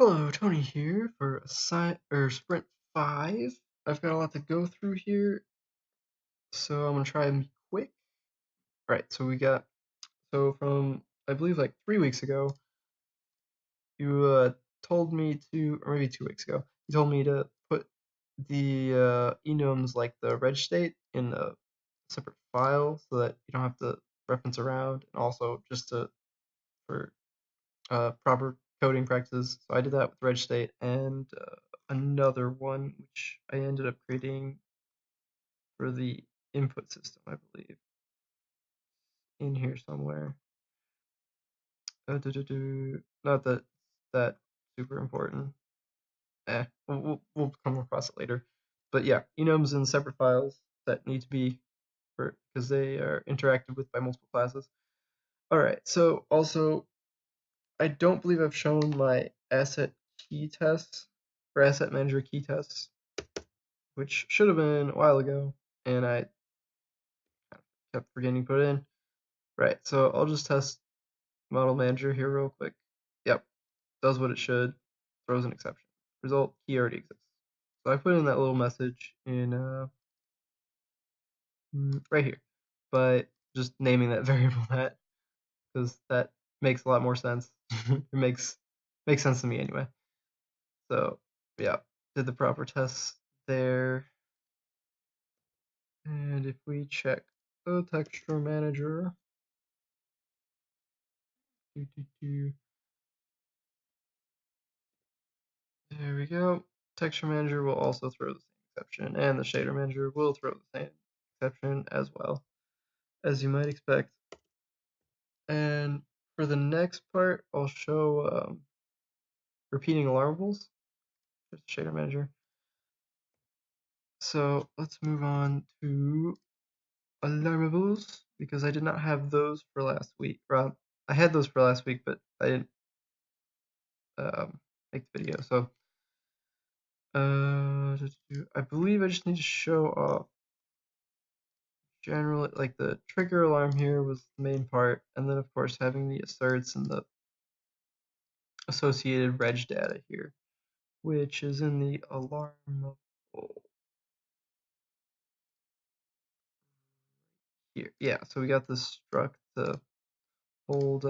Hello, Tony here for Sprint 5. I've got a lot to go through here, so I'm gonna try and be quick. Right, so from I believe like 3 weeks ago, you told me to, or maybe 2 weeks ago, you told me to put the enums like the reg state in a separate file so that you don't have to reference around, and also just for proper coding practices. So I did that with reg state and another one which I ended up creating for the input system, I believe, in here somewhere. Not that that super important. We'll come across it later. But yeah, enums in separate files that need to be because they are interacted with by multiple classes. All right. So also, I don't believe I've shown my asset key tests or asset manager key tests, which should have been a while ago, and I kept forgetting to put it in. Right. So I'll just test model manager here real quick. Yep, does what it should, throws an exception. Result key already exists. So I put in that little message in right here by just naming that variable that, because that makes a lot more sense. It makes sense to me anyway. So yeah, did the proper tests there. And if we check the texture manager, there we go. Texture manager will also throw the same exception, and the shader manager will throw the same exception as well, as you might expect. And for the next part, I'll show repeating alarmables. There's the shader manager. So let's move on to alarmables, because I did not have those for last week. I had those for last week, but I didn't make the video. So I believe I just need to show off generally, like the trigger alarm here was the main part, and then of course having the asserts and the associated reg data here, which is in the alarmable here. Yeah, so we got this struct to hold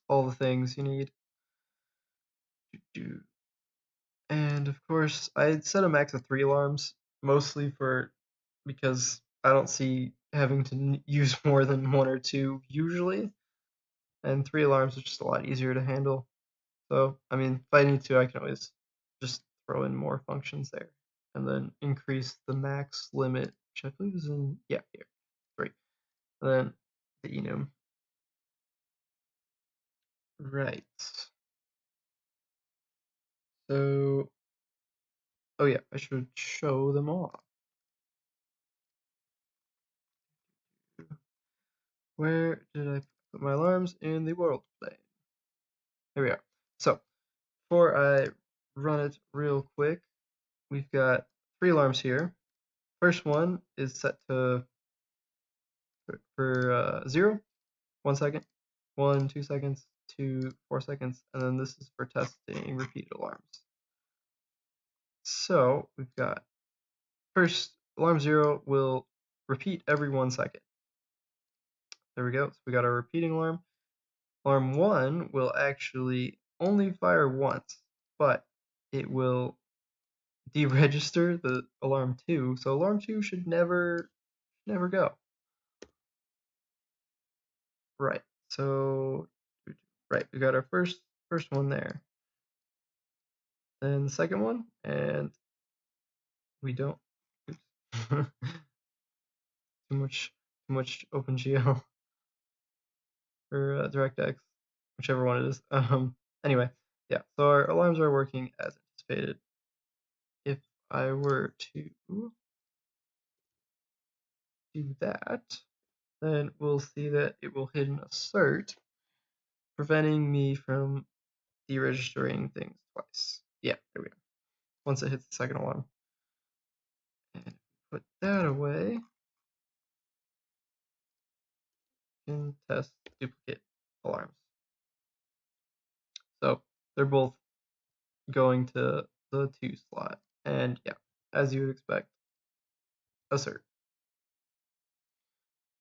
all the things you need. And of course, I set a max of 3 alarms, mostly because I don't see having to use more than 1 or 2 usually, and 3 alarms is just a lot easier to handle. So, I mean, if I need to, I can always just throw in more functions there, and then increase the max limit, which I believe is in, yeah, here, 3. And then the enum. Right. So, oh yeah, I should show them off. Where did I put my alarms? In the world plane. Here we are. So, before I run it real quick, we've got 3 alarms here. First one is set to for 0, 1 second, 1, 2 seconds, 2, 4 seconds, and then this is for testing repeated alarms. So we've got first alarm 0 will repeat every 1 second. There we go. So we got our repeating alarm. Alarm 1 will actually only fire once, but it will deregister the alarm 2. So alarm 2 should never go. Right. So right, we got our first one there. Then the second one, and we don't. too much OpenGL or DirectX, whichever one it is. Anyway, yeah. So our alarms are working as anticipated. If I were to do that, then we'll see that it will hit an assert, preventing me from deregistering things twice. Yeah, there we go. Once it hits the second alarm. And put that away. And test duplicate alarms. So they're both going to the 2 slot. And yeah, as you would expect, assert.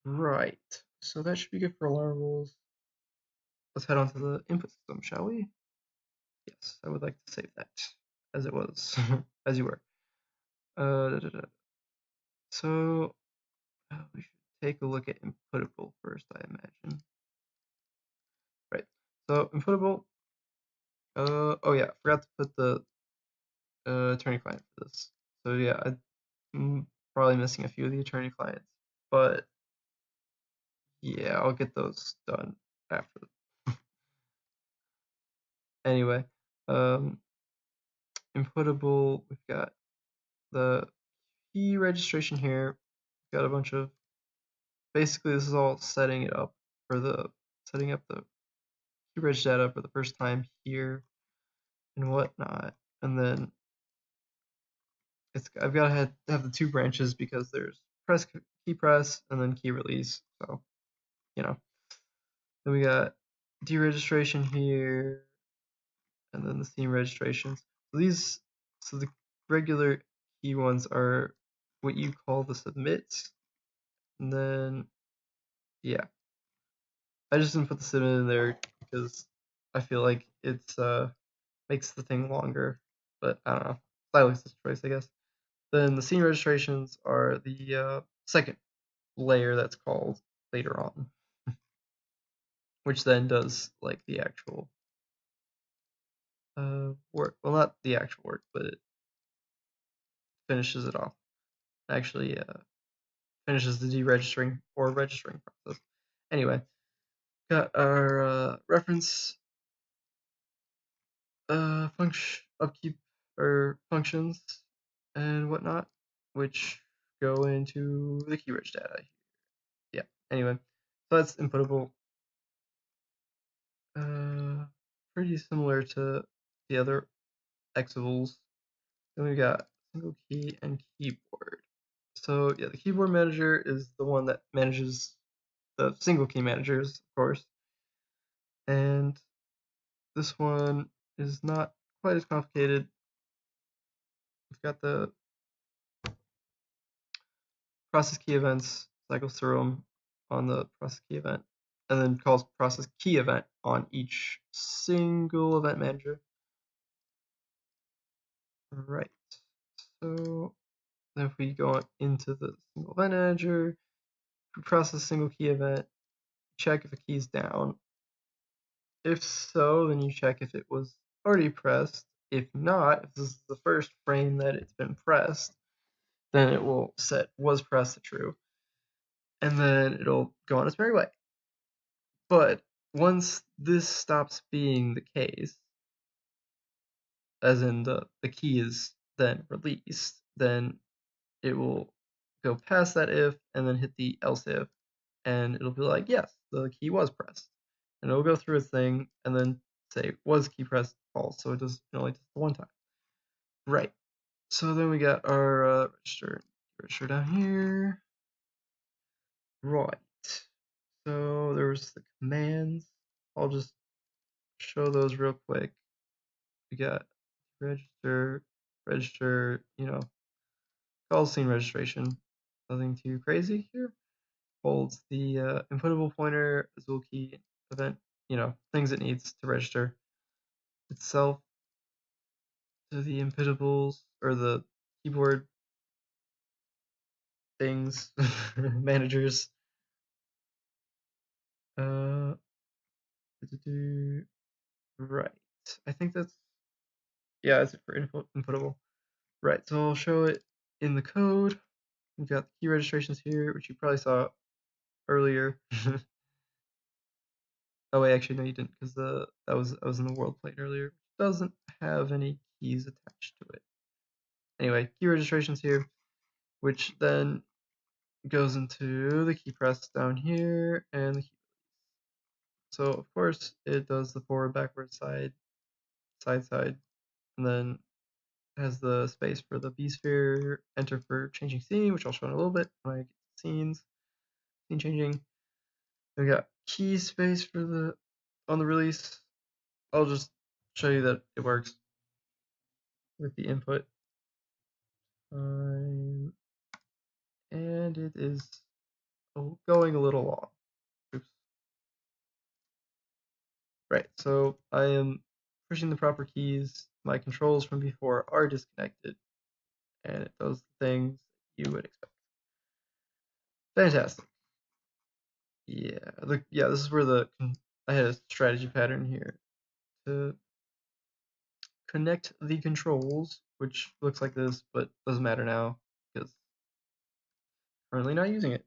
Right. So that should be good for alarm rules. Let's head on to the input system, shall we? Yes, I would like to save that as it was, as you were. So we should take a look at inputable first, I imagine. Right. So inputable. Oh yeah, forgot to put the attorney client for this. So yeah, I'm probably missing a few of the attorney clients, but yeah, I'll get those done after. Anyway, inputable. We've got the key registration here. We've got a bunch of. Basically, this is all setting it up for setting up the key reg data for the first time here and whatnot, and then I've got to have the 2 branches because there's key press and then key release. So then we got deregistration here, and then the theme registrations. So the regular key ones are what you call the submits, and then yeah, I just didn't put the submit in there because I feel like it's makes the thing longer, but I don't know. Stylistic choice, I guess. Then the scene registrations are the second layer that's called later on, which then does like the actual work. Well, not the actual work, but it finishes it off. Actually, finishes the deregistering or registering process. Anyway, got our reference function upkeep or functions and whatnot, which go into the key reg data. Yeah. Anyway, so that's inputable. Pretty similar to the other exables. Then we got single key and keyboard. So yeah, the keyboard manager is the one that manages the single key managers, of course. And this one is not quite as complicated. We've got the process key events, cycles through them on the process key event, and then calls process key event on each single event manager. Right. So then if we go into the single event manager, we process single key event, check if a key is down. If so, then you check if it was already pressed. If not, if this is the first frame that it's been pressed, then it will set was pressed to true. And then it'll go on its merry way. But once this stops being the case, as in the key is then released, then it will go past that if and then hit the else if, and it'll be like, yes, the key was pressed. And it'll go through its thing and then say, was key pressed false, so it does only does the one time. Right. So then we got our register down here. Right. So there was the commands. I'll just show those real quick. We got register, call scene registration. Nothing too crazy here. Holds the inputable pointer, as well key event, things it needs to register itself to the inputables or the keyboard things managers. Right. I think that's it for inputable. Right. So I'll show it in the code. We've got the key registrations here, which you probably saw earlier. Oh wait, actually no, you didn't, because I was in the world plate earlier. It doesn't have any keys attached to it. Anyway, key registrations here, which then goes into the key press down here and the key release. So of course it does the forward, backward, side, and then has the space for the B sphere, enter for changing scene, which I'll show in a little bit when I get to scene changing. We got key space for on the release. I'll just show you that it works with the input time, and it is going a little long. Oops. Right, so I am pushing the proper keys. My controls from before are disconnected, and it does the things you would expect. Fantastic. Yeah, this is where I had a strategy pattern here to connect the controls, which looks like this, but doesn't matter now because currently not using it.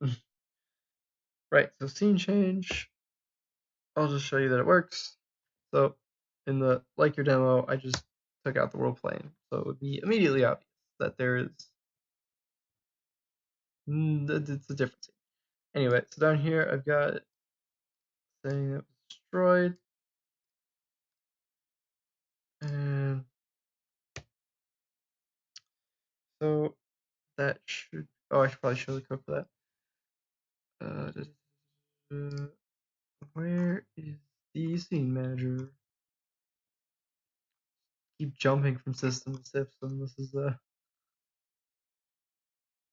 Right, so scene change. I'll just show you that it works. So in the like your demo, I just took out the world plane, so it would be immediately obvious that there is that it's a different scene. Anyway, so down here I've got thing that was destroyed, and so that should. Oh, I should probably show the code for that. Where is the scene manager? Keep jumping from system to system. This is gonna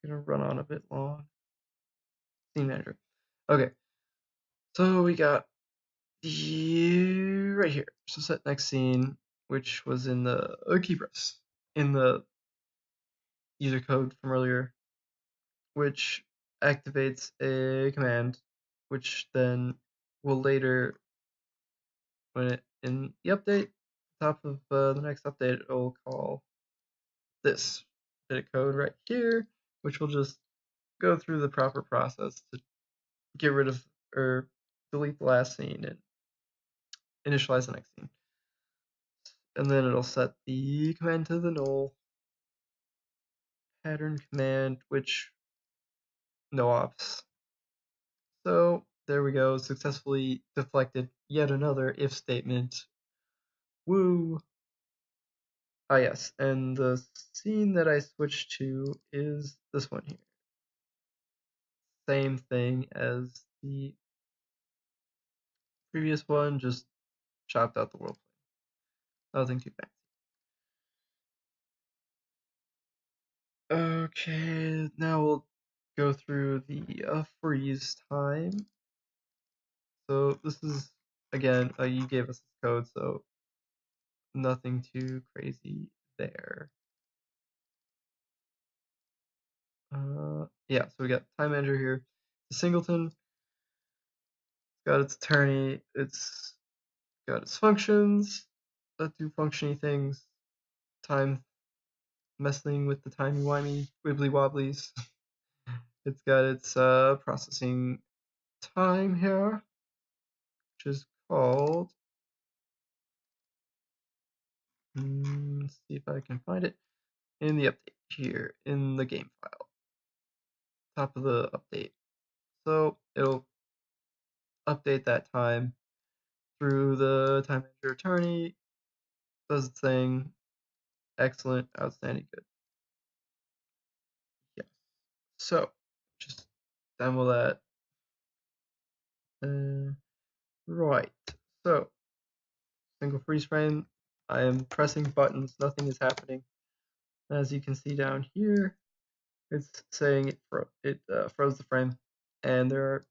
run on a bit long. Scene manager. Okay, so we got right here. So set next scene, which was in the key press in the user code from earlier, which activates a command, which then will later, when it in the update, top of the next update, it will call this edit code right here, which will just go through the proper process to get rid of or delete the last scene and initialize the next scene. And then it'll set the command to the null pattern command, which no ops. So there we go, successfully deflected yet another if statement. Woo! Ah yes, and the scene that I switched to is this one here. Same thing as the previous one, just chopped out the world plane. Nothing too fancy. Okay, now we'll go through the freeze time. So this is, again, you gave us this code, so nothing too crazy there. Yeah, so we got time manager here. The singleton, it's got its attorney, it's got its functions that do functiony things, time messing with the timey-wimey wibbly wobblies. It's got its processing time here, which is called, let's see if I can find it, in the update here, in the game file, top of the update. So it'll update that time through the time manager attorney, does its thing, excellent, outstanding, good. Yes. So just demo that. Right. So single freeze frame. I am pressing buttons. Nothing is happening. As you can see down here, it's saying it froze the frame, and the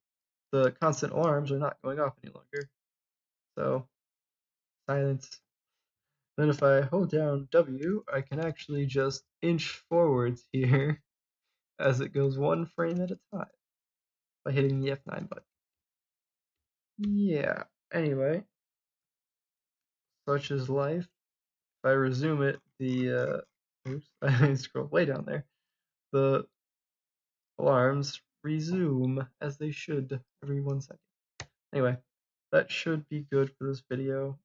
constant alarms are not going off any longer. So silence. Then if I hold down W, I can actually just inch forwards here as it goes one frame at a time by hitting the F9 button. Yeah, anyway, such is life. If I resume it, oops, I scroll way down there. The alarms resume as they should every 1 second. Anyway, that should be good for this video.